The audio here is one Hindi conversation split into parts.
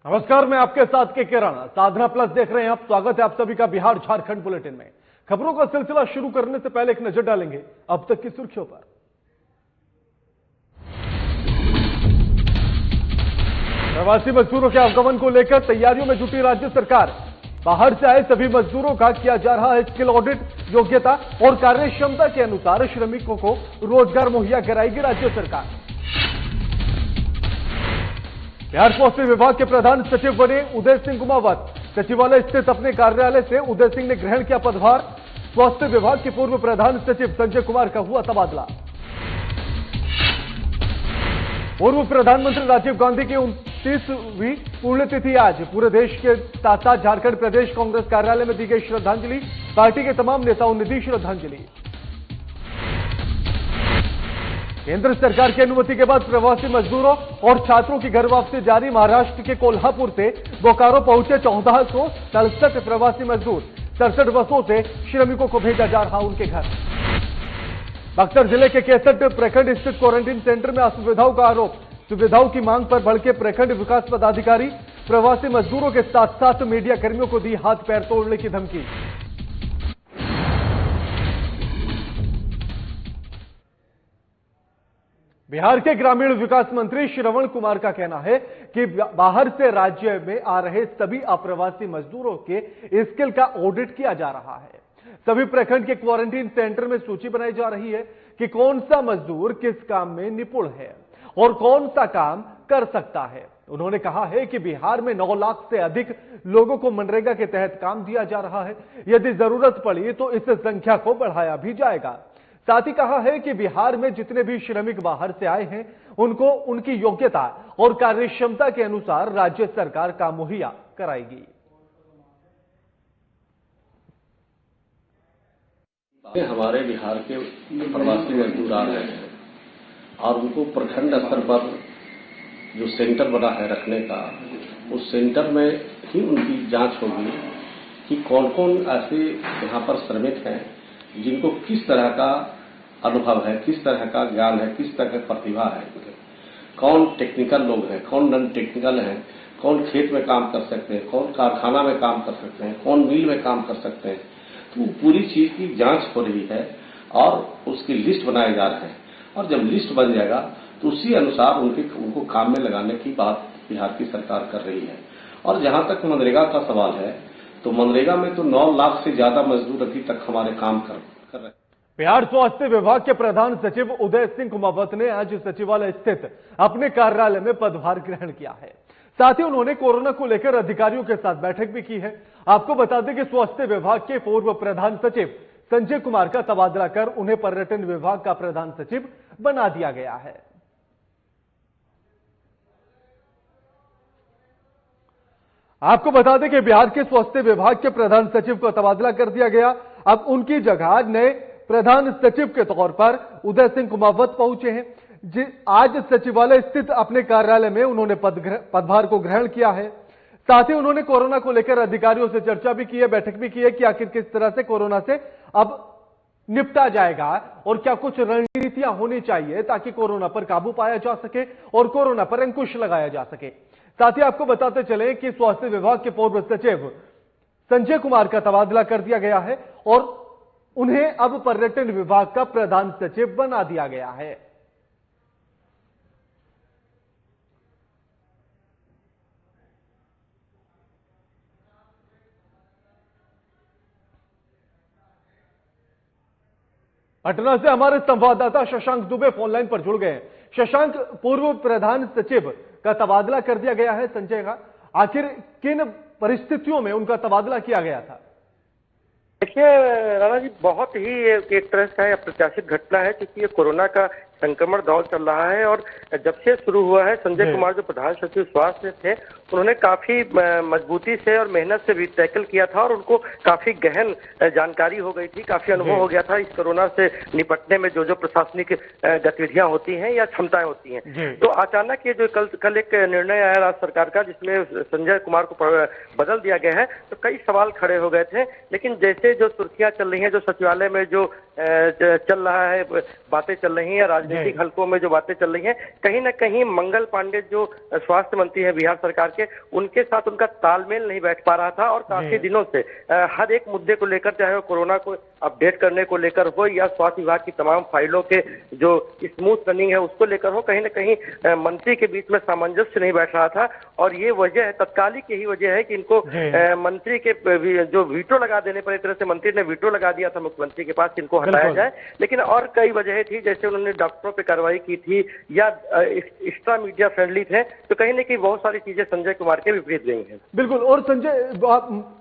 नमस्कार, मैं आपके साथ के किरण साधना प्लस देख रहे हैं आप। स्वागत है आप सभी का बिहार झारखंड बुलेटिन में। खबरों का सिलसिला शुरू करने से पहले एक नजर डालेंगे अब तक की सुर्खियों पर। प्रवासी मजदूरों के आगमन को लेकर तैयारियों में जुटी राज्य सरकार। बाहर से आए सभी मजदूरों का किया जा रहा है स्किल ऑडिट। योग्यता और कार्य क्षमता के अनुसार श्रमिकों को रोजगार मुहैया कराएगी राज्य सरकार। बिहार स्वास्थ्य विभाग के प्रधान सचिव बने उदय सिंह कुमावत। सचिवालय स्थित अपने कार्यालय से उदय सिंह ने ग्रहण किया पदभार। स्वास्थ्य विभाग के पूर्व प्रधान सचिव संजय कुमार का हुआ तबादला। पूर्व प्रधानमंत्री राजीव गांधी की 29वीं पुण्यतिथि आज। पूरे देश के साथ साथ झारखंड प्रदेश कांग्रेस कार्यालय में दी गई श्रद्धांजलि। पार्टी के तमाम नेताओं ने दी श्रद्धांजलि। केंद्र सरकार की अनुमति के बाद प्रवासी मजदूरों और छात्रों की घर वापसी जारी। महाराष्ट्र के कोल्हापुर से बोकारो पहुंचे 1467 प्रवासी मजदूर। 67 बसों से श्रमिकों को भेजा जा रहा उनके घर। बक्सर जिले के 61 प्रखंड स्थित क्वारंटीन सेंटर में असुविधाओं का आरोप। सुविधाओं की मांग पर भड़के प्रखंड विकास पदाधिकारी। प्रवासी मजदूरों के साथ साथ मीडिया कर्मियों को दी हाथ पैर तोड़ने की धमकी। बिहार के ग्रामीण विकास मंत्री श्रवण कुमार का कहना है कि बाहर से राज्य में आ रहे सभी अप्रवासी मजदूरों के स्किल का ऑडिट किया जा रहा है। सभी प्रखंड के क्वारंटीन सेंटर में सूची बनाई जा रही है कि कौन सा मजदूर किस काम में निपुण है और कौन सा काम कर सकता है। उन्होंने कहा है कि बिहार में 9 लाख से अधिक लोगों को मनरेगा के तहत काम दिया जा रहा है। यदि जरूरत पड़ी तो इस संख्या को बढ़ाया भी जाएगा। साथ ही कहा है कि बिहार में जितने भी श्रमिक बाहर से आए हैं उनको उनकी योग्यता और कार्य क्षमता के अनुसार राज्य सरकार काम मुहैया कराएगी। हमारे बिहार के प्रवासी मजदूर आ रहे हैं और उनको प्रखंड स्तर पर जो सेंटर बना है रखने का, उस सेंटर में ही उनकी जांच होगी कि कौन कौन ऐसे यहाँ पर श्रमिक हैं जिनको किस तरह का अनुभव है, किस तरह का ज्ञान है, किस तरह की प्रतिभा है। कौन टेक्निकल लोग हैं, कौन नॉन टेक्निकल हैं, कौन खेत में काम कर सकते हैं, कौन कारखाना में काम कर सकते हैं, कौन मिल में काम कर सकते हैं। तो पूरी चीज की जांच हो रही है और उसकी लिस्ट बनाए जा रहे हैं। और जब लिस्ट बन जाएगा तो उसी अनुसार उनको काम में लगाने की बात बिहार की सरकार कर रही है। और जहां तक मनरेगा का सवाल है तो मनरेगा में तो 9 लाख से ज्यादा मजदूर अभी तक हमारे काम कर रहे हैं। बिहार स्वास्थ्य विभाग के प्रधान सचिव उदय सिंह कुमावत ने आज सचिवालय स्थित अपने कार्यालय में पदभार ग्रहण किया है। साथ ही उन्होंने कोरोना को लेकर अधिकारियों के साथ बैठक भी की है। आपको बता दें कि स्वास्थ्य विभाग के पूर्व प्रधान सचिव संजय कुमार का तबादला कर उन्हें पर्यटन विभाग का प्रधान सचिव बना दिया गया है। आपको बता दें कि बिहार के स्वास्थ्य विभाग के प्रधान सचिव को तबादला कर दिया गया। अब उनकी जगह नए प्रधान सचिव के तौर पर उदय सिंह कुमावत पहुंचे हैं। आज सचिवालय स्थित अपने कार्यालय में उन्होंने पदभार को ग्रहण किया है। साथ ही उन्होंने कोरोना को लेकर अधिकारियों से चर्चा भी की है, बैठक भी की है कि आखिर किस तरह से कोरोना से अब निपटा जाएगा और क्या कुछ रणनीतियां होनी चाहिए ताकि कोरोना पर काबू पाया जा सके और कोरोना पर अंकुश लगाया जा सके। साथ ही आपको बताते चले कि स्वास्थ्य विभाग के पूर्व सचिव संजय कुमार का तबादला कर दिया गया है और उन्हें अब पर्यटन विभाग का प्रधान सचिव बना दिया गया है। पटना से हमारे संवाददाता शशांक दुबे फोनलाइन पर जुड़ गए हैं। शशांक, पूर्व प्रधान सचिव का तबादला कर दिया गया है संजय का, आखिर किन परिस्थितियों में उनका तबादला किया गया था? देखिए राणा जी, बहुत ही एक तरह का अप्रत्याशित घटना है क्योंकि ये कोरोना का संक्रमण दौर चल रहा है और जब से शुरू हुआ है संजय कुमार जो प्रधान सचिव स्वास्थ्य थे उन्होंने काफी मजबूती से और मेहनत से भी टैकल किया था और उनको काफी गहन जानकारी हो गई थी, काफी अनुभव हो गया था इस कोरोना से निपटने में जो प्रशासनिक गतिविधियां होती हैं या क्षमताएं होती हैं। तो अचानक ये जो कल एक निर्णय आया राज्य सरकार का जिसमें संजय कुमार को बदल दिया गया है तो कई सवाल खड़े हो गए थे। लेकिन जैसे जो सुर्खियां चल रही हैं, जो सचिवालय में जो चल रहा है, बातें चल रही हैं, राजनीतिक हलकों में जो बातें चल रही हैं, कहीं ना कहीं मंगल पांडे जो स्वास्थ्य मंत्री है बिहार सरकार के, उनके साथ उनका तालमेल नहीं बैठ पा रहा था और काफी दिनों से हर एक मुद्दे को लेकर, चाहे वो कोरोना को अपडेट करने को लेकर हो या स्वास्थ्य विभाग की तमाम फाइलों के जो स्मूथ रनिंग है उसको लेकर हो, कहीं ना कहीं मंत्री के बीच में सामंजस्य नहीं बैठ रहा था। और ये वजह है, तत्कालिक यही वजह है कि इनको मंत्री के जो वीटो लगा देने पर, एक तरह से मंत्री ने वीटो लगा दिया था मुख्यमंत्री के पास, इनको हटाया जाए। लेकिन और कई वजह थी, जैसे उन्होंने डॉक्टरों पर कार्रवाई की थी या एक्स्ट्रा मीडिया फ्रेंडली थे, तो कहीं ना कहीं बहुत सारी चीजें संजय कुमार के विपरीत गई हैं। बिल्कुल। और संजय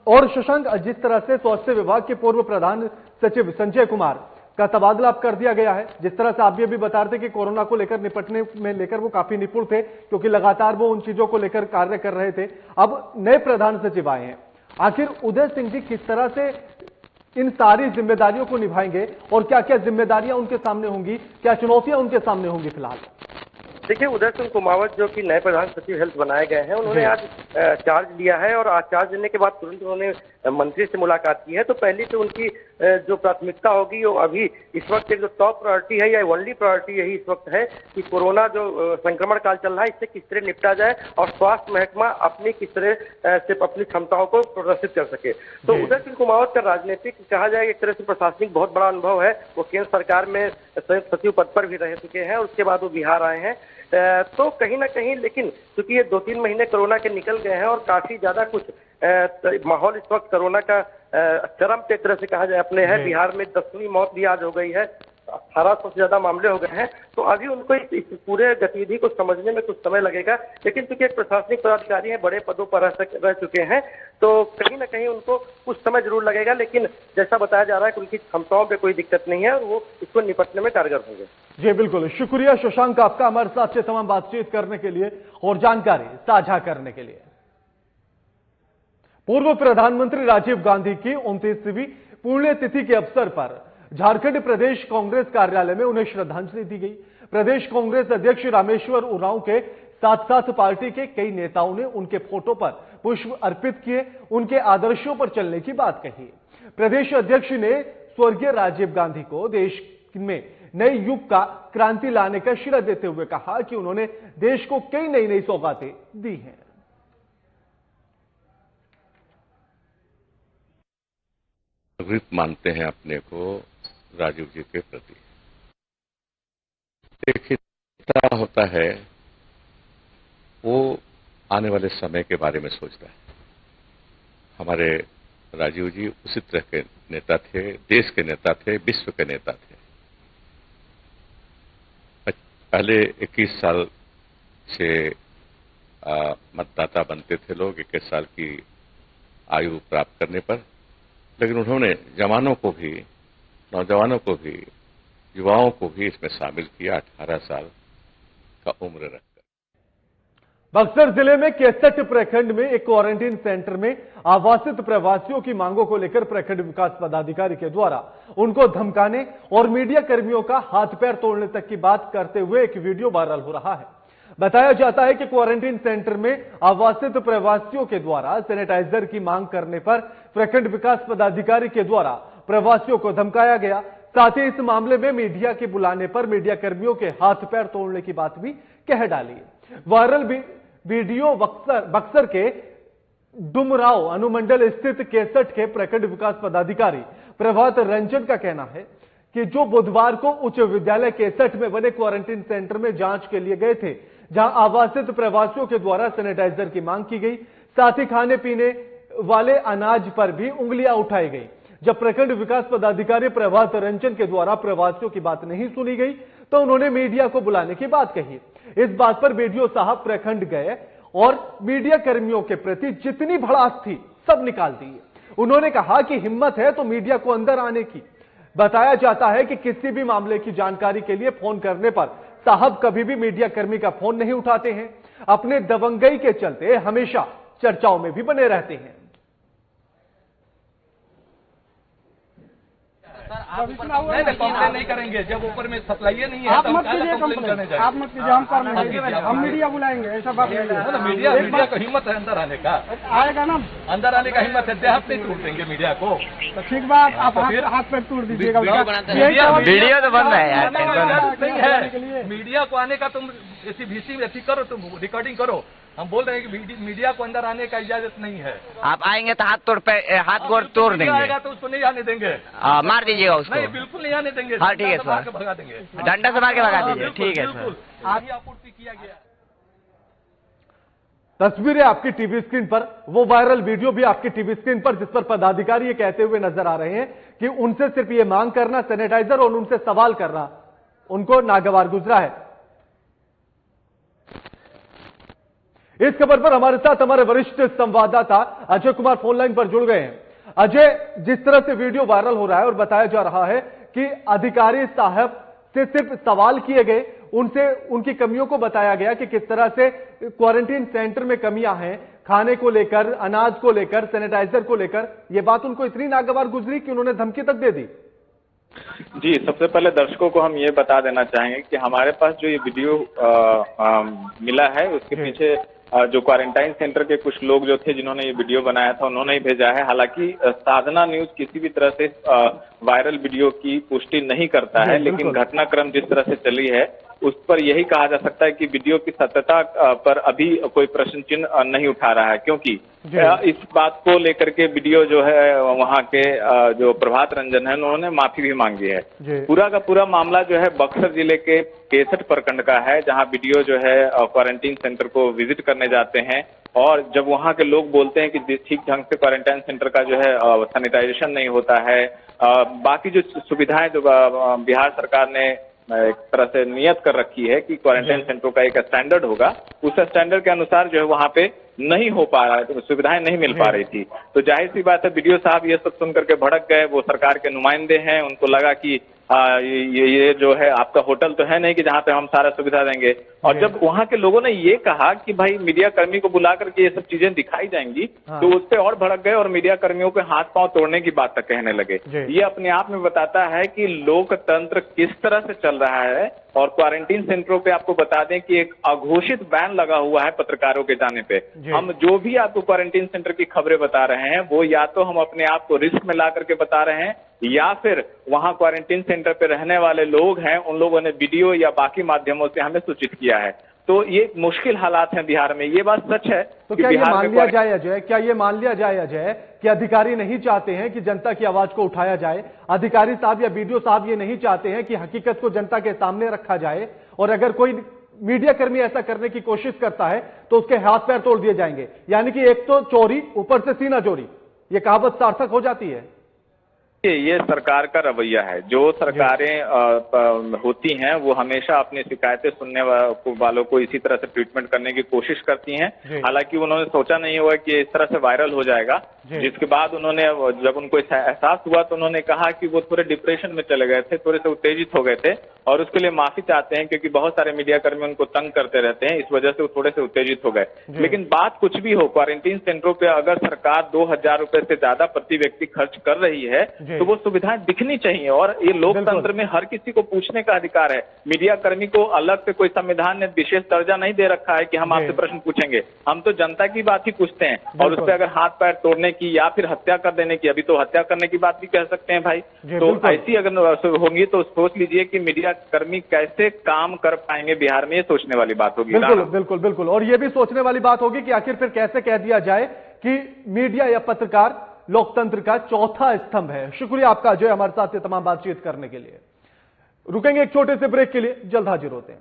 और शशांक, जिस तरह से स्वास्थ्य विभाग के पूर्व प्रधान सचिव संजय कुमार का तबादला अब कर दिया गया है, जिस तरह से आप भी अभी बता रहे थे कि कोरोना को लेकर निपटने में लेकर वो काफी निपुण थे, क्योंकि लगातार वो उन चीजों को लेकर कार्य कर रहे थे। अब नए प्रधान सचिव आए हैं, आखिर उदय सिंह जी किस तरह से इन सारी जिम्मेदारियों को निभाएंगे और क्या क्या जिम्मेदारियां उनके सामने होंगी, क्या चुनौतियां उनके सामने होंगी फिलहाल? देखिए, उदय सिंह कुमावत जो कि नए प्रधान सचिव हेल्थ बनाए गए हैं, उन्होंने आज चार्ज लिया है और आज चार्ज लेने के बाद तुरंत उन्होंने मंत्री से मुलाकात की है। तो पहली तो उनकी जो प्राथमिकता होगी वो अभी इस वक्त एक जो टॉप प्रायोरिटी है या ओनली प्रायोरिटी यही इस वक्त है कि कोरोना जो संक्रमण काल चल रहा है इससे किस तरह निपटा जाए और स्वास्थ्य महकमा अपनी किस तरह से अपनी क्षमताओं को प्रदर्शित कर सके। तो उदय सिंह कुमावत का राजनीतिक कहा जाए एक तरह से प्रशासनिक बहुत बड़ा अनुभव है। वो केंद्र सरकार में संयुक्त सचिव पद पर भी रह चुके हैं और उसके बाद वो बिहार आए हैं। तो कहीं ना कहीं, लेकिन क्योंकि ये 2-3 महीने कोरोना के निकल गए हैं और काफी ज्यादा कुछ माहौल इस वक्त कोरोना का चरम पे एक तरह से कहा जाए अपने है। बिहार में 10वीं मौत भी आज हो गई है, 1800 से ज्यादा मामले हो गए हैं। तो अभी उनको इस पूरे गतिविधि को समझने में कुछ समय लगेगा, लेकिन क्योंकि एक प्रशासनिक पदाधिकारी है, बड़े पदों पर रह चुके हैं, तो कहीं ना कहीं उनको कुछ समय जरूर लगेगा। लेकिन जैसा बताया जा रहा है कि उनकी क्षमताओं पे कोई दिक्कत नहीं है और वो इसको निपटने में कारगर होंगे। जी बिल्कुल, शुक्रिया शशांक आपका हमारे साथ से तमाम बातचीत करने के लिए और जानकारी साझा करने के लिए। पूर्व प्रधानमंत्री राजीव गांधी की 29वीं पुण्यतिथि के अवसर पर झारखंड प्रदेश कांग्रेस कार्यालय में उन्हें श्रद्धांजलि दी गई। प्रदेश कांग्रेस अध्यक्ष रामेश्वर उरांव के साथ साथ पार्टी के कई नेताओं ने उनके फोटो पर पुष्प अर्पित किए, उनके आदर्शों पर चलने की बात कही। प्रदेश अध्यक्ष ने स्वर्गीय राजीव गांधी को देश में नए युग का क्रांति लाने का श्रेय देते हुए कहा कि उन्होंने देश को कई नई सौगातें दी हैं। मानते हैं अपने को राजीव जी के प्रति। देखिए, नेता होता है वो आने वाले समय के बारे में सोचता है। हमारे राजीव जी उसी तरह के नेता थे, देश के नेता थे, विश्व के नेता थे। पहले 21 साल से मतदाता बनते थे लोग 21 साल की आयु प्राप्त करने पर, लेकिन उन्होंने जवानों को भी, नौजवानों को भी, युवाओं को भी इसमें शामिल किया 18 साल का उम्र रखकर। बक्सर जिले में केसट प्रखंड में एक क्वारंटीन सेंटर में आवासित प्रवासियों की मांगों को लेकर प्रखंड विकास पदाधिकारी के द्वारा उनको धमकाने और मीडिया कर्मियों का हाथ पैर तोड़ने तक की बात करते हुए एक वीडियो वायरल हो रहा है। बताया जाता है कि क्वारंटीन सेंटर में आवासित प्रवासियों के द्वारा सैनिटाइजर की मांग करने पर प्रखंड विकास पदाधिकारी के द्वारा प्रवासियों को धमकाया गया। साथ ही इस मामले में मीडिया के बुलाने पर मीडिया कर्मियों के हाथ पैर तोड़ने की बात भी कह डाली। वायरल वीडियो बक्सर के डुमराव अनुमंडल स्थित केसट के प्रखंड विकास पदाधिकारी प्रभात रंजन का कहना है कि जो बुधवार को उच्च विद्यालय केसट में बने क्वारंटीन सेंटर में जांच के लिए गए थे, जहां आवासित प्रवासियों के द्वारा सैनिटाइजर की मांग की गई, साथ ही खाने पीने वाले अनाज पर भी उंगलियां उठाई गई। जब प्रखंड विकास पदाधिकारी प्रभात रंजन के द्वारा प्रवासियों की बात नहीं सुनी गई तो उन्होंने मीडिया को बुलाने की बात कही। इस बात पर बीडीओ साहब प्रखंड गए और मीडिया कर्मियों के प्रति जितनी भड़ास थी सब निकाल दी। उन्होंने कहा कि हिम्मत है तो मीडिया को अंदर आने की। बताया जाता है कि किसी भी मामले की जानकारी के लिए फोन करने पर साहब कभी भी मीडिया कर्मी का फोन नहीं उठाते हैं। अपने दबंगई के चलते हमेशा चर्चाओं में भी बने रहते हैं। सर, आप नहीं कंप्लेन नहीं करेंगे जब ऊपर में सप्लाई नहीं है। आप मत कीजिए कंप्लेन, आप मत कीजिए, हम कर लेंगे, हम मीडिया बुलाएंगे, ऐसा बात नहीं है। मीडिया को हिम्मत है अंदर आने का, आएगा ना, अंदर आने का हिम्मत है, हाथ नहीं तोड़ देंगे मीडिया को। तो ठीक बात, आप हाथ पैर तोड़ दीजिएगा। वीडियो तो बंद है यार, नहीं है मीडिया को आने का। तुम ऐसी करो, तुम रिकॉर्डिंग करो। हम बोल रहे हैं कि मीडिया को अंदर आने का इजाजत नहीं है। आप आएंगे तो हाथ गोड़ तोड़ देंगे। आएगा तो उसको नहीं आने देंगे। मार दीजिएगा उसको। नहीं, बिल्कुल नहीं आने देंगे। हाँ ठीक है सर, भगा देंगे, डंडा से मार के भगा दीजिए। ठीक है बिल्कुल, सर। आपूर्ति किया गया। तस्वीरें आपकी टीवी स्क्रीन पर, वो वायरल वीडियो भी आपकी टीवी स्क्रीन पर, जिस पर पदाधिकारी ये कहते हुए नजर आ रहे हैं कि उनसे सिर्फ ये मांग करना, सैनिटाइजर, और उनसे सवाल करना उनको नागवार गुजरा है। इस खबर पर हमारे साथ हमारे वरिष्ठ संवाददाता अजय कुमार फोन लाइन पर जुड़ गए हैं। अजय, जिस तरह से वीडियो वायरल हो रहा है और बताया जा रहा है कि अधिकारी साहब से सिर्फ सवाल किए गए, उनसे उनकी कमियों को बताया गया कि किस तरह से क्वारंटीन सेंटर में कमियां हैं, खाने को लेकर, अनाज को लेकर, सैनिटाइजर को लेकर, यह बात उनको इतनी नागवार गुजरी कि उन्होंने धमकी तक दे दी। जी, सबसे पहले दर्शकों को हम ये बता देना चाहेंगे कि हमारे पास जो ये वीडियो मिला है, उसके पीछे जो क्वारंटाइन सेंटर के कुछ लोग जो थे जिन्होंने ये वीडियो बनाया था, उन्होंने ही भेजा है। हालांकि साधना न्यूज किसी भी तरह से वायरल वीडियो की पुष्टि नहीं करता है, लेकिन घटनाक्रम जिस तरह से चली है उस पर यही कहा जा सकता है कि वीडियो की सत्यता पर अभी कोई प्रश्न चिन्ह नहीं उठा रहा है, क्योंकि इस बात को लेकर के वीडियो जो है वहाँ के जो प्रभात रंजन है, उन्होंने माफी भी मांगी है। पूरा का पूरा मामला जो है बक्सर जिले के 63 प्रखंड का है, जहाँ वीडियो जो है क्वारंटीन सेंटर को विजिट करने जाते हैं, और जब वहाँ के लोग बोलते हैं कि ठीक ढंग से क्वारंटाइन सेंटर का जो है सैनिटाइजेशन नहीं होता है, बाकी जो सुविधाएं जो बिहार सरकार ने एक तरह से नियत कर रखी है कि क्वारंटाइन सेंटरों का एक स्टैंडर्ड होगा, उस स्टैंडर्ड के अनुसार जो है वहाँ पे नहीं हो पा रहा है, तो सुविधाएं नहीं मिल पा रही थी। तो जाहिर सी बात है वीडियो साहब ये सब सुन करके भड़क गए। वो सरकार के नुमाइंदे हैं, उनको लगा कि ये जो है आपका होटल तो है नहीं कि जहाँ पे हम सारा सुविधा देंगे। और जब वहाँ के लोगों ने ये कहा कि भाई मीडिया कर्मी को बुला करके ये सब चीजें दिखाई जाएंगी, तो उस पर और भड़क गए और मीडिया कर्मियों के हाथ पांव तोड़ने की बात तक कहने लगे। ये अपने आप में बताता है कि लोकतंत्र किस तरह से चल रहा है। और क्वारंटीन सेंटरों पे आपको बता दें कि एक अघोषित बैन लगा हुआ है पत्रकारों के जाने पे। हम जो भी आपको क्वारंटीन सेंटर की खबरें बता रहे हैं, वो या तो हम अपने आप को रिस्क में ला करके बता रहे हैं, या फिर वहां क्वारंटीन सेंटर पे रहने वाले लोग हैं, उन लोगों ने वीडियो या बाकी माध्यमों से हमें सूचित किया है। तो ये मुश्किल हालात हैं बिहार में, ये बात सच है। तो क्या ये मान लिया जाए अजय, क्या ये मान लिया जाए अजय कि अधिकारी नहीं चाहते हैं कि जनता की आवाज को उठाया जाए? अधिकारी साहब या वीडियो साहब ये नहीं चाहते हैं कि हकीकत को जनता के सामने रखा जाए, और अगर कोई मीडिया कर्मी ऐसा करने की कोशिश करता है तो उसके हाथ पैर तोड़ दिए जाएंगे? यानी कि एक तो चोरी, ऊपर से सीना चोरी, ये कहावत सार्थक हो जाती है। ये सरकार का रवैया है। जो सरकारें होती हैं वो हमेशा अपनी शिकायतें सुनने वालों को इसी तरह से ट्रीटमेंट करने की कोशिश करती हैं। हालांकि उन्होंने सोचा नहीं हुआ कि इस तरह से वायरल हो जाएगा, जिसके बाद उन्होंने, जब उनको एहसास हुआ तो उन्होंने कहा कि वो थोड़े डिप्रेशन में चले गए थे, थोड़े से उत्तेजित हो गए थे, और उसके लिए माफी चाहते हैं, क्योंकि बहुत सारे मीडिया कर्मी उनको तंग करते रहते हैं, इस वजह से वो थोड़े से उत्तेजित हो गए। लेकिन बात कुछ भी हो, क्वारंटीन सेंटरों पे अगर सरकार 2000 रुपए से ज्यादा प्रति व्यक्ति खर्च कर रही है तो वो सुविधाएं दिखनी चाहिए। और ये लोकतंत्र में हर किसी को पूछने का अधिकार है। मीडिया कर्मी को अलग से कोई संविधान ने विशेष दर्जा नहीं दे रखा है कि हम आपसे प्रश्न पूछेंगे। हम तो जनता की बात ही पूछते हैं, और उस पर अगर हाथ पैर तोड़ने की या फिर हत्या कर देने की, अभी तो हत्या करने की बात भी कह सकते हैं भाई, तो ऐसी अगर होंगी तो सोच लीजिए कि मीडिया कर्मी कैसे काम कर पाएंगे बिहार में, ये सोचने वाली बात होगी। बिल्कुल बिल्कुल बिल्कुल। और ये भी सोचने वाली बात होगी कि आखिर फिर कैसे कह दिया जाए कि मीडिया या पत्रकार लोकतंत्र का चौथा स्तंभ है। शुक्रिया आपका अजय, हमारे साथ ये तमाम बातचीत करने के लिए। रुकेंगे एक छोटे से ब्रेक के लिए, जल्द हाजिर होते हैं।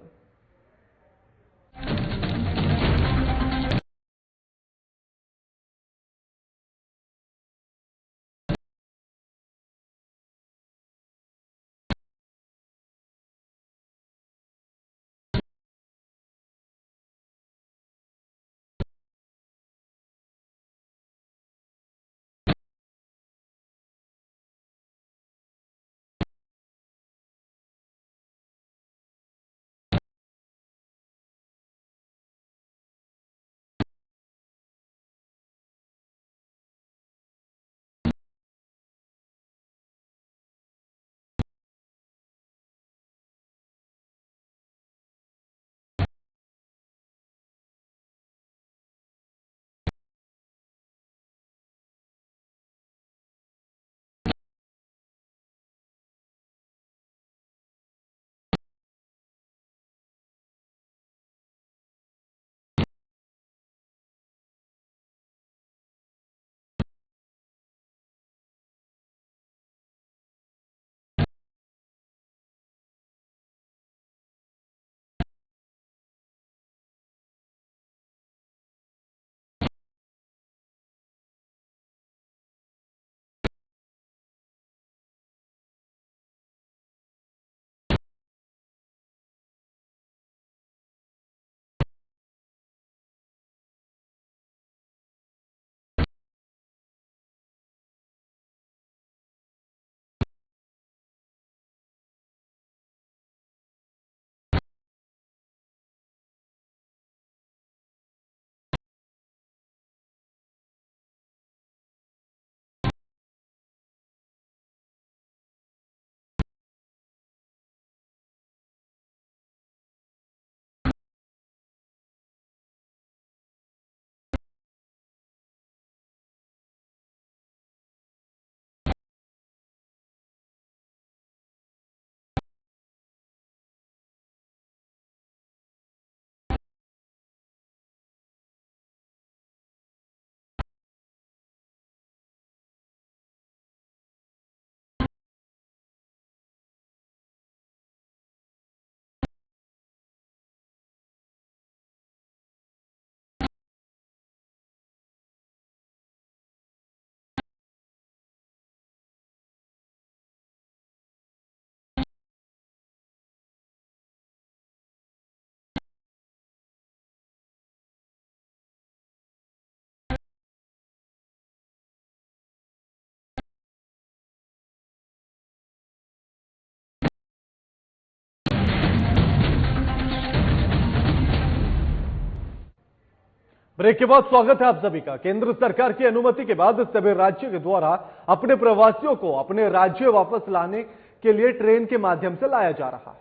ब्रेक के बाद स्वागत है आप सभी का। केंद्र सरकार की अनुमति के बाद सभी राज्यों के द्वारा अपने प्रवासियों को अपने राज्य वापस लाने के लिए ट्रेन के माध्यम से लाया जा रहा है।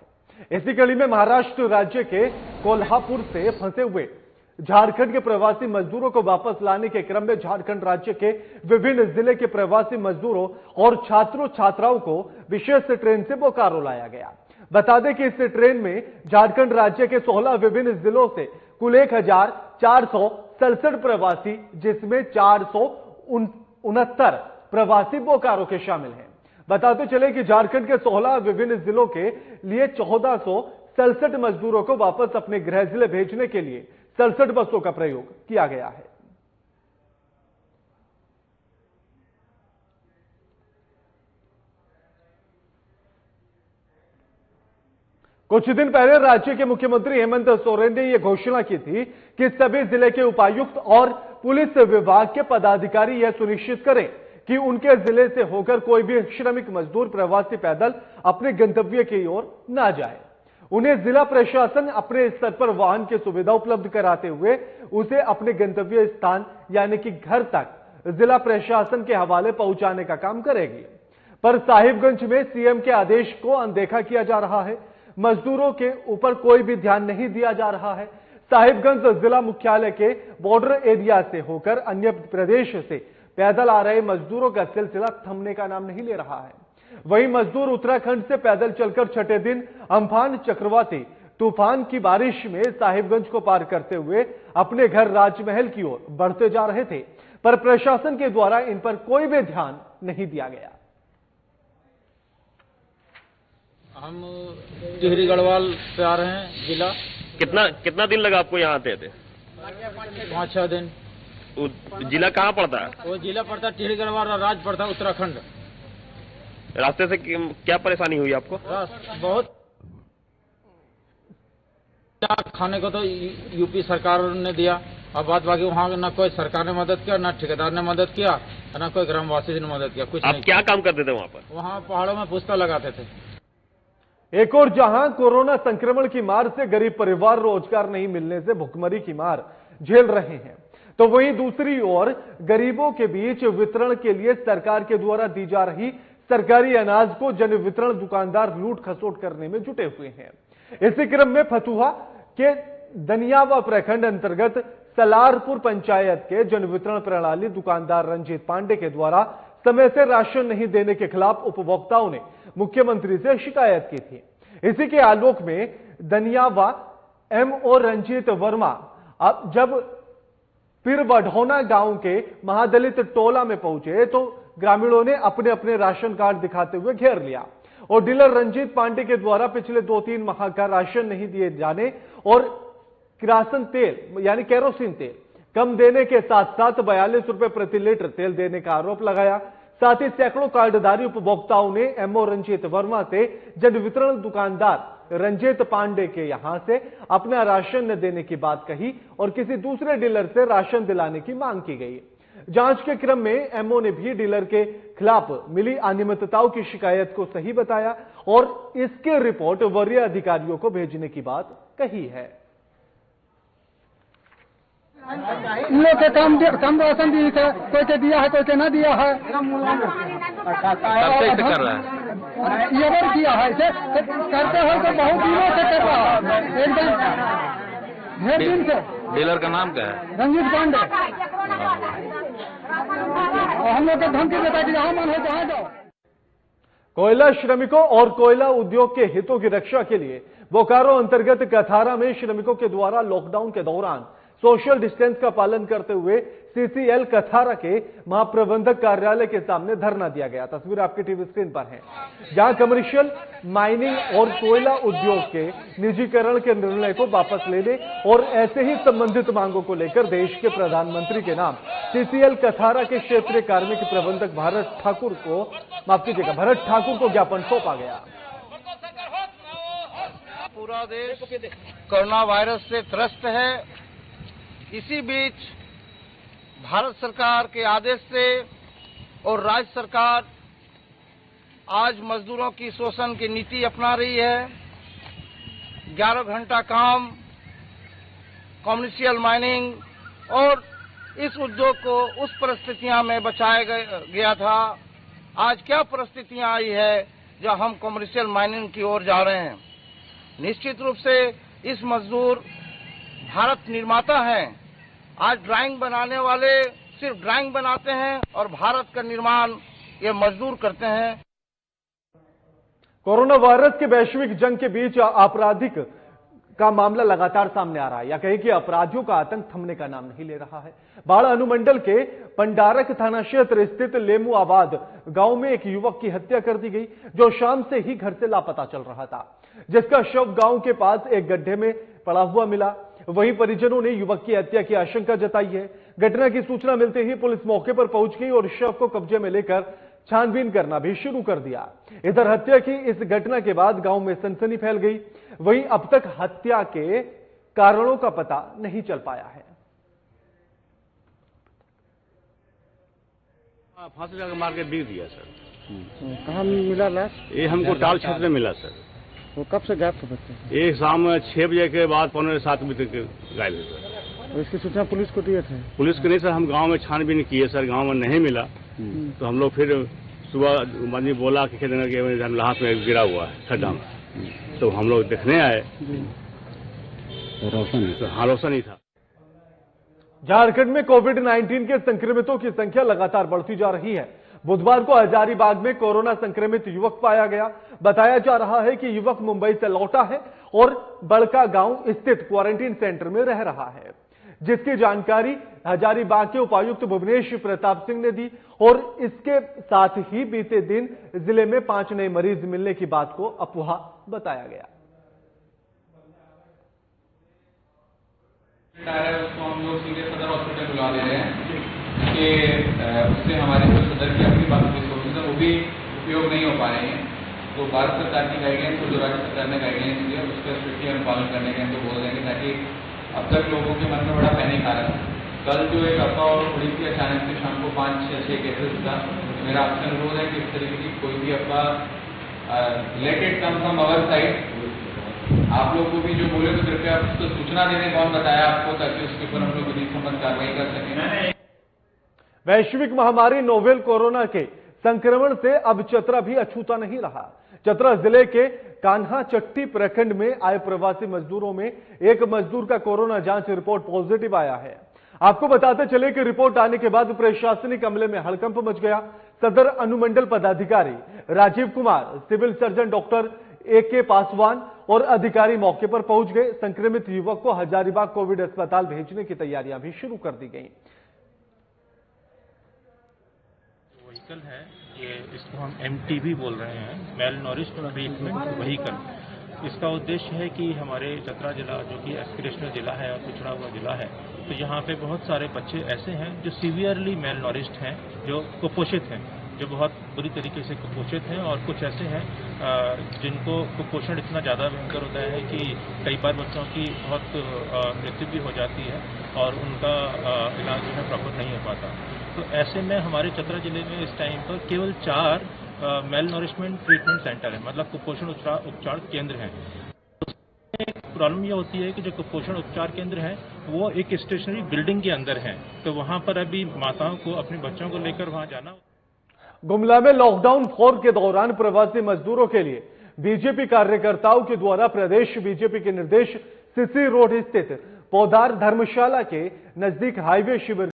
इसी कड़ी में महाराष्ट्र राज्य के कोल्हापुर से फंसे हुए झारखंड के प्रवासी मजदूरों को वापस लाने के क्रम में झारखंड राज्य के विभिन्न जिले के प्रवासी मजदूरों और छात्रों छात्राओं को विशेष ट्रेन से बोकारो लाया गया। बता दें कि इस ट्रेन में झारखंड राज्य के 16 विभिन्न जिलों से कुल 1467 प्रवासी, जिसमें 469 प्रवासी बोकारो के शामिल हैं। बताते चले कि झारखंड के 16 विभिन्न जिलों के लिए 1467 मजदूरों को वापस अपने गृह जिले भेजने के लिए 67 बसों का प्रयोग किया गया है। कुछ दिन पहले राज्य के मुख्यमंत्री हेमंत सोरेन ने यह घोषणा की थी कि सभी जिले के उपायुक्त और पुलिस विभाग के पदाधिकारी यह सुनिश्चित करें कि उनके जिले से होकर कोई भी श्रमिक मजदूर प्रवासी पैदल अपने गंतव्य की ओर न जाए। उन्हें जिला प्रशासन अपने स्तर पर वाहन की सुविधा उपलब्ध कराते हुए उसे अपने गंतव्य स्थान यानी कि घर तक जिला प्रशासन के हवाले पहुंचाने का काम करेगी। पर साहिबगंज में सीएम के आदेश को अनदेखा किया जा रहा है। मजदूरों के ऊपर कोई भी ध्यान नहीं दिया जा रहा है। साहिबगंज जिला मुख्यालय के बॉर्डर एरिया से होकर अन्य प्रदेश से पैदल आ रहे मजदूरों का सिलसिला थमने का नाम नहीं ले रहा है। वहीं मजदूर उत्तराखंड से पैदल चलकर छठे दिन अम्फान चक्रवाती तूफान की बारिश में साहिबगंज को पार करते हुए अपने घर राजमहल की ओर बढ़ते जा रहे थे, पर प्रशासन के द्वारा इन पर कोई भी ध्यान नहीं दिया गया। हम टिहरी गढ़वाल से आ रहे हैं जिला। कितना दिन लगा आपको यहाँ आते थे? 5-6 दिन। जिला कहाँ पड़ता है? वो जिला पड़ता है टिहरी गढ़वाल, राज्य पड़ता है उत्तराखंड। रास्ते से क्या परेशानी हुई आपको? बहुत खाने को तो यूपी सरकार ने दिया, और बात बाकी वहाँ न कोई सरकार ने मदद किया, न ठेकेदार ने मदद किया, न कोई ग्रामवासी ने मदद किया। कुछ आप क्या काम करते थे वहाँ पर? वहाँ पहाड़ों में पुस्ता लगाते थे। एक और जहां कोरोना संक्रमण की मार से गरीब परिवार रोजगार नहीं मिलने से भुखमरी की मार झेल रहे हैं, तो वहीं दूसरी ओर गरीबों के बीच वितरण के लिए सरकार के द्वारा दी जा रही सरकारी अनाज को जन वितरण दुकानदार लूट खसोट करने में जुटे हुए हैं। इसी क्रम में फतुहा के दनियावा प्रखंड अंतर्गत सलारपुर पंचायत के जन वितरण प्रणाली दुकानदार रंजीत पांडे के द्वारा समय से राशन नहीं देने के खिलाफ उपभोक्ताओं ने मुख्यमंत्री से शिकायत की थी। इसी के आलोक में दनियावा एमओ रंजीत वर्मा अब जब फिर बढ़ौना गांव के महादलित टोला में पहुंचे तो ग्रामीणों ने अपने अपने राशन कार्ड दिखाते हुए घेर लिया और डीलर रंजीत पांडे के द्वारा पिछले 2-3 माह का राशन नहीं दिए जाने और किरासन तेल यानी केरोसिन तेल कम देने के साथ साथ 42 रुपए प्रति लीटर तेल देने का आरोप लगाया। साथ ही सैकड़ों कार्डधारी उपभोक्ताओं ने एमओ रंजीत वर्मा से जन वितरण दुकानदार रंजीत पांडे के यहां से अपना राशन न देने की बात कही और किसी दूसरे डीलर से राशन दिलाने की मांग की गई। जांच के क्रम में एमओ ने भी डीलर के खिलाफ मिली अनियमितताओं की शिकायत को सही बताया और इसकी रिपोर्ट वरीय अधिकारियों को भेजने की बात कही है। इन लोग के कम राशन दी है, कोई के दिया है, कोई के ना दिया है। कर रहा है ये बार किया है इसे करते हो तो बहुत दिनों से कर रहा है, एकदम ढेर दिन से। डीलर का नाम क्या है? रंजीत पांडे। हम लोग को धमकी देता कि जहां मन हो जहां जाओ। कोयला श्रमिकों और कोयला उद्योग के हितों की रक्षा के लिए बोकारो अंतर्गत कथारा में श्रमिकों के द्वारा लॉकडाउन के दौरान सोशल डिस्टेंस का पालन करते हुए सीसीएल कथारा के महाप्रबंधक कार्यालय के सामने धरना दिया गया। तस्वीर आपके टीवी स्क्रीन पर है, जहां कमर्शियल माइनिंग और कोयला उद्योग के निजीकरण के निर्णय को वापस लेने और ऐसे ही संबंधित मांगों को लेकर देश के प्रधानमंत्री के नाम सीसीएल कथारा के क्षेत्रीय कार्मिक प्रबंधक भरत ठाकुर को ज्ञापन सौंपा गया। पूरा देश कोरोना वायरस से त्रस्त है। इसी बीच भारत सरकार के आदेश से और राज्य सरकार आज मजदूरों की शोषण की नीति अपना रही है। 11 घंटा काम, कमर्शियल माइनिंग, और इस उद्योग को उस परिस्थितियां में बचाया गया था। आज क्या परिस्थितियां आई है जब हम कमर्शियल माइनिंग की ओर जा रहे हैं। निश्चित रूप से इस मजदूर भारत निर्माता हैं। आज ड्राइंग बनाने वाले सिर्फ ड्राइंग बनाते हैं और भारत का निर्माण ये मजदूर करते हैं। कोरोना वायरस के वैश्विक जंग के बीच आपराधिक का मामला लगातार सामने आ रहा है, या कहें कि अपराधियों का आतंक थमने का नाम नहीं ले रहा है। बाड़ा अनुमंडल के पंडारक थाना क्षेत्र स्थित लेमू आबाद गांव में एक युवक की हत्या कर दी गई, जो शाम से ही घर से लापता चल रहा था, जिसका शव गांव के पास एक गड्ढे में पड़ा हुआ मिला। वहीं परिजनों ने युवक की हत्या की आशंका जताई है। घटना की सूचना मिलते ही पुलिस मौके पर पहुंच गई और शव को कब्जे में लेकर छानबीन करना भी शुरू कर दिया। इधर हत्या की इस घटना के बाद गांव में सनसनी फैल गई। वहीं अब तक हत्या के कारणों का पता नहीं चल पाया है। फांसी लगा मार के बिक दिया सर। कहाँ मिला लाश? ये हमको टाल क्षेत्र में मिला सर। वो कब से गायब था बच्चे? एक शाम 6 बजे के बाद 5:45 बजे तक गायब है सर। तो इसकी सूचना पुलिस को दिए थे? पुलिस को नहीं सर, हम गांव में छानबीन किए सर, गांव में नहीं मिला। तो हम लोग फिर सुबह आदमी बोला कि हाथ में गिरा हुआ है खड्डा में, तो हम लोग देखने आए तो हाँ रोशन ही था। झारखंड में कोविड-19 के संक्रमितों की संख्या लगातार बढ़ती जा रही है। बुधवार को हजारीबाग में कोरोना संक्रमित युवक पाया गया। बताया जा रहा है कि युवक मुंबई से लौटा है और बड़का गांव स्थित क्वारंटीन सेंटर में रह रहा है, जिसकी जानकारी हजारीबाग के उपायुक्त भुवनेश प्रताप सिंह ने दी। और इसके साथ ही बीते दिन जिले में 5 नए मरीज मिलने की बात को अफवाह बताया गया। उसको हम लोग सीधे सदर हॉस्पिटल बुला ले रहे हैं कि उससे हमारे जो सदर की अपनी बात रिसोर्सेज है वो भी उपयोग नहीं हो पा रहे हैं। तो भारत सरकार की गाइडलाइंस को जो राज्य सरकार ने गाइडलाइंस दी है उसका स्ट्रिक्टली अनुपालन करने के हमको बोल देंगे, ताकि अब तक लोगों के मन में बड़ा पैनिक आ रहा है। कल जो एक अफवाह और उड़ी थी अचानक से शाम को 5-6 केसेस का, मेरा आपसे अनुरोध है कि इस तरीके की कोई भी अफवाह let it come from our side. आप लोग को भी जो बोले तो कृपया उसको सूचना देने कौन बताया आपको, ताकि उसके ऊपर हम लोग विधि सम्मत कार्रवाई कर सकें। वैश्विक महामारी नोवेल कोरोना के संक्रमण से अब चतरा भी अछूता नहीं रहा। चतरा जिले के कान्हा चट्टी प्रखंड में आए प्रवासी मजदूरों में एक मजदूर का कोरोना जांच रिपोर्ट पॉजिटिव आया है। आपको बताते चले कि रिपोर्ट आने के बाद प्रशासनिक अमले में हड़कंप मच गया। सदर अनुमंडल पदाधिकारी Rajeev Kumar, civil surgeon doctor AK Paswan और अधिकारी मौके पर पहुंच गए। संक्रमित युवक को हजारीबाग कोविड अस्पताल भेजने की तैयारियां भी शुरू कर दी गई। व्हीकल है ये, इसको हम MTV बोल रहे हैं, मेल नॉरिश्ड ट्रीटमेंट व्हीकल। इसका उद्देश्य है कि हमारे चतरा जिला जो कि एस्पिरेशनल जिला है और पिछड़ा हुआ जिला है, तो यहाँ पे बहुत सारे बच्चे ऐसे हैं जो सीवियरली मेल नॉरिश्ड हैं, जो कुपोषित हैं, जो बहुत बुरी तरीके से कुपोषित हैं, और कुछ ऐसे हैं जिनको कुपोषण इतना ज़्यादा भयंकर होता है कि कई बार बच्चों की बहुत मृत्यु भी हो जाती है और उनका इलाज जो है प्रॉपर नहीं हो पाता। तो ऐसे में हमारे चतरा जिले में इस टाइम पर केवल 4 मेल नॉरिशमेंट ट्रीटमेंट सेंटर है, मतलब कुपोषण उपचार केंद्र हैं। एक प्रॉब्लम यह होती है कि जो कुपोषण उपचार केंद्र है वो एक स्टेशनरी बिल्डिंग के अंदर है, तो वहाँ पर अभी माताओं को अपने बच्चों को लेकर वहाँ जाना। गुमला में लॉकडाउन 4 के दौरान प्रवासी मजदूरों के लिए बीजेपी कार्यकर्ताओं के द्वारा प्रदेश बीजेपी के निर्देश सीसी रोड स्थित पौधार धर्मशाला के नजदीक हाईवे शिविर